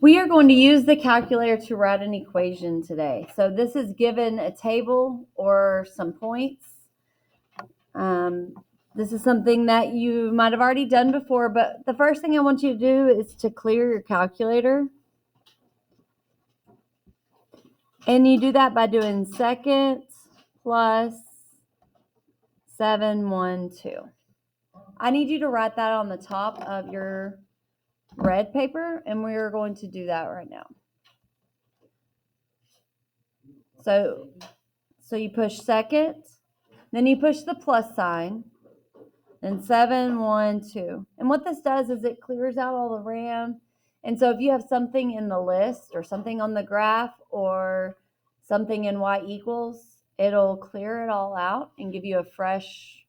We are going to use the calculator to write an equation today. So this is given a table or some points. This is something that you might have already done before, but the first thing I want you to do is to clear your calculator. And you do that by doing seconds plus 712. I need you to write that on the top of your red paper, and we are going to do that right now. So you push second, then you push the plus sign, then 712. And what this does is it clears out all the RAM. And so if you have something in the list or something on the graph or something in y equals, it'll clear it all out and give you a fresh,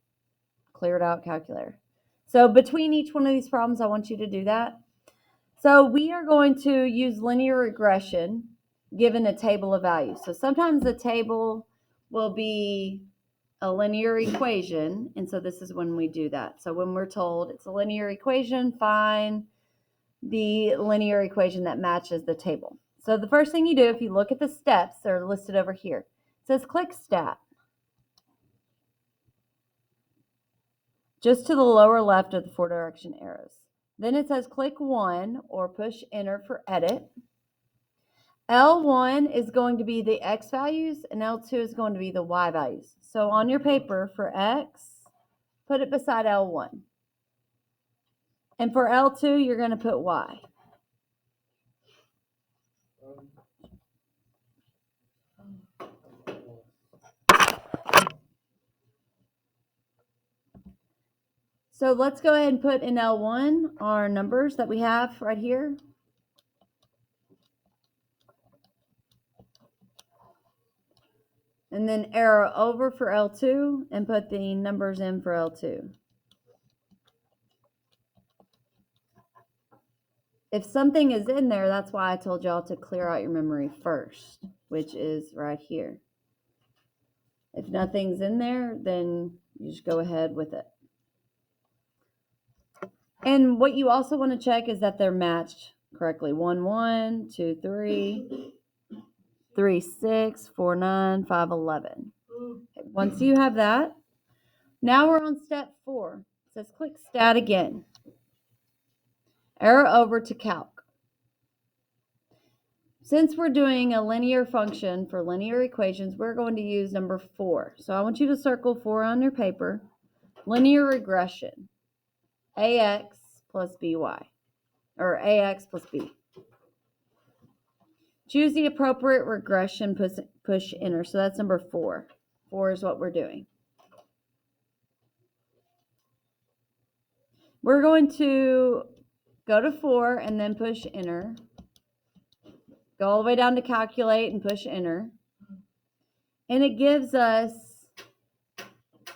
cleared out calculator. So between each one of these problems, I want you to do that. So we are going to use linear regression given a table of values. So sometimes the table will be a linear equation, and so this is when we do that. So when we're told it's a linear equation, find the linear equation that matches the table. So the first thing you do, if you look at the steps that are listed over here, it says click stat. Just to the lower left of the 4 direction arrows. Then it says click 1 or push enter for edit. L1 is going to be the x values and L2 is going to be the y values. So on your paper for x, put it beside L1. And for L2, you're going to put y. So let's go ahead and put in L1 our numbers that we have right here. And then arrow over for L2 and put the numbers in for L2. If something is in there, that's why I told y'all to clear out your memory first, which is right here. If nothing's in there, then you just go ahead with it. And what you also want to check is that they're matched correctly. 1, 1, 2, 3, 3, 6, 4, 9, 5, 11. Okay, once you have that, now we're on step 4. It says click stat again. Arrow over to calc. Since we're doing a linear function for linear equations, we're going to use number 4. So I want you to circle 4 on your paper. Linear regression. AX plus BY. Or AX plus B. Choose the appropriate regression, push enter. So that's number 4. 4 is what we're doing. We're going to go to 4 and then push enter. Go all the way down to calculate and push enter. And it gives us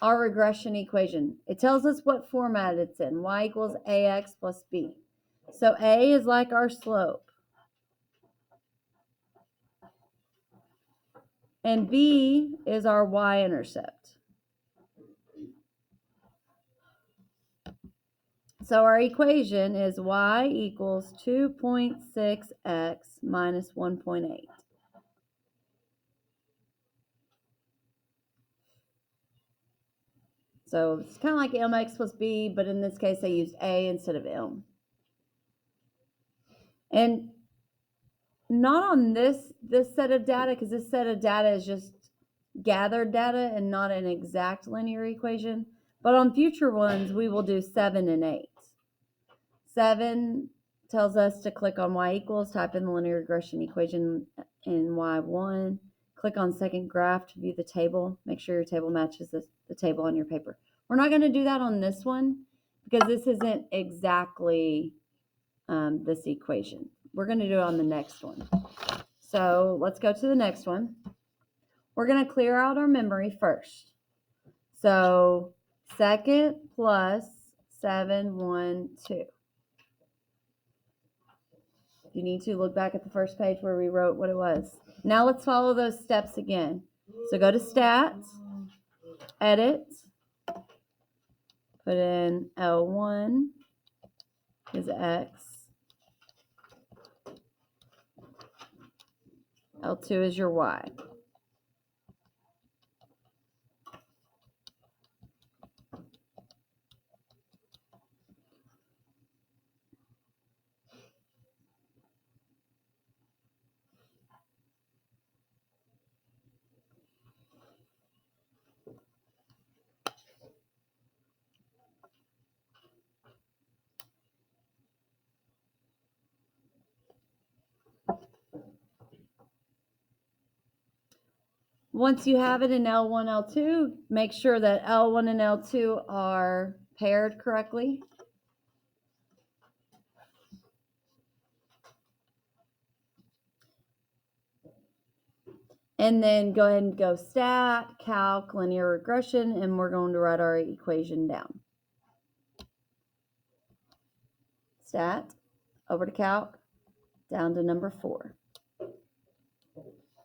our regression equation. It tells us what format it's in. Y equals AX plus B. So A is like our slope. And B is our y-intercept. So our equation is y equals 2.6x minus 1.8. So it's kind of like mx plus b, but in this case, I used a instead of m. And not on this set of data, because this set of data is just gathered data and not an exact linear equation. But on future ones, we will do 7 and 8. 7 tells us to click on y equals, type in the linear regression equation in y1, click on second graph to view the table. Make sure your table matches the table on your paper. We're not going to do that on this one because this isn't exactly this equation. We're going to do it on the next one. So let's go to the next one. We're going to clear out our memory first. So second plus 712. You need to look back at the first page where we wrote what it was. Now let's follow those steps again. So go to stat, edit, put in L1 is X, L2 is your y. Once you have it in L1, L2, make sure that L1 and L2 are paired correctly. And then go ahead and go stat, calc, linear regression, and we're going to write our equation down. Stat, over to calc, down to number 4.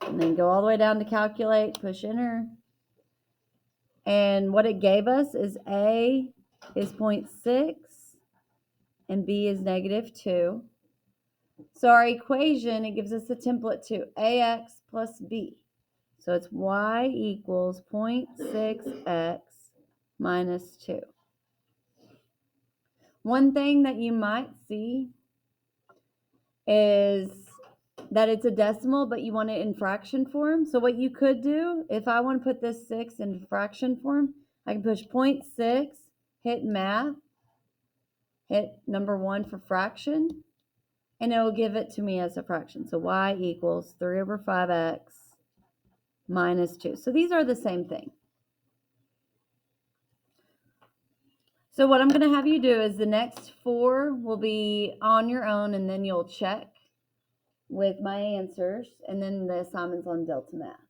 And then go all the way down to calculate, push enter. And what it gave us is A is 0.6 and B is -2. So our equation, it gives us a template to AX plus B. So it's y equals 0.6x minus 2. One thing that you might see is that it's a decimal, but you want it in fraction form. So what you could do, if I want to put this 6 in fraction form, I can push 0.6, hit math, hit number 1 for fraction, and it will give it to me as a fraction. So y equals 3 over 5x minus 2. So these are the same thing. So what I'm going to have you do is the next 4 will be on your own, and then you'll check with my answers, and then the assignments on Delta Math.